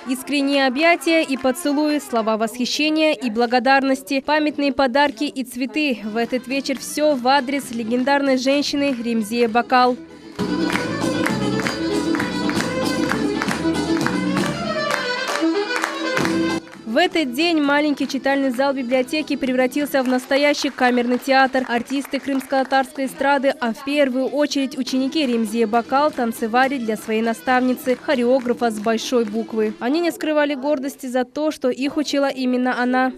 Искренние объятия и поцелуи, слова восхищения и благодарности, памятные подарки и цветы. В этот вечер все в адрес легендарной женщины Ремзие Бакал. В этот день маленький читальный зал библиотеки превратился в настоящий камерный театр. Артисты крымско-татарской эстрады, а в первую очередь ученики Ремзие Бакал танцевали для своей наставницы, хореографа с большой буквы. Они не скрывали гордости за то, что их учила именно она.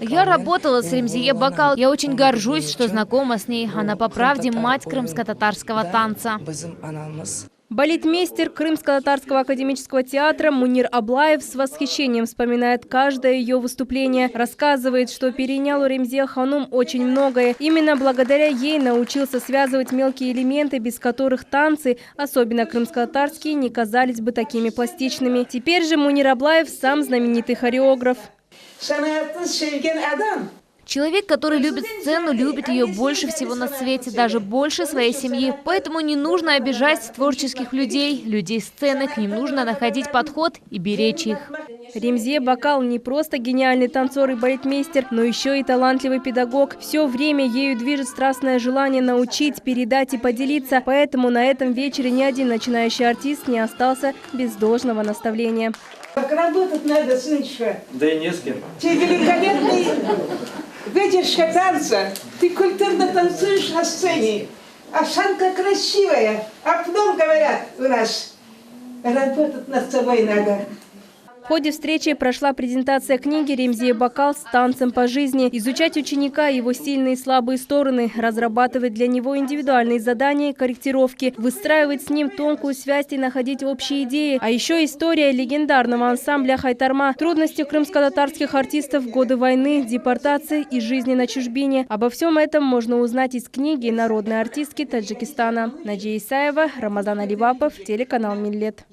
Я работала с Ремзие Бакал. Я очень горжусь, что знакома с ней. Она по правде мать крымско-татарского танца. Балетмейстер Крымско-татарского академического театра Мунир Аблаев с восхищением вспоминает каждое ее выступление. Рассказывает, что перенял у Ремзие Ханум очень многое. Именно благодаря ей научился связывать мелкие элементы, без которых танцы, особенно крымско-татарские, не казались бы такими пластичными. Теперь же Мунир Аблаев сам знаменитый хореограф. Человек, который любит сцену, любит ее больше всего на свете, даже больше своей семьи. Поэтому не нужно обижать творческих людей, людей сцены. К ним нужно находить подход и беречь их. Ремзие Бакал не просто гениальный танцор и балетмейстер, но еще и талантливый педагог. Все время ею движет страстное желание научить, передать и поделиться. Поэтому на этом вечере ни один начинающий артист не остался без должного наставления. Как работать надо, сыночка? Да и не с кем. Ты великолепный выдержка танца. Ты культурно танцуешь на сцене. Осанка красивая. А потом говорят у нас, работать над собой надо. В ходе встречи прошла презентация книги Ремзие Бакал «С танцем по жизни». Изучать ученика, его сильные и слабые стороны, разрабатывать для него индивидуальные задания и корректировки, выстраивать с ним тонкую связь и находить общие идеи. А еще история легендарного ансамбля «Хайтарма», трудности крымско-татарских артистов в годы войны, депортации и жизни на чужбине. Обо всем этом можно узнать из книги народной артистки Таджикистана. Наджия Исаева, Рамазан Алибапов, телеканал Миллет.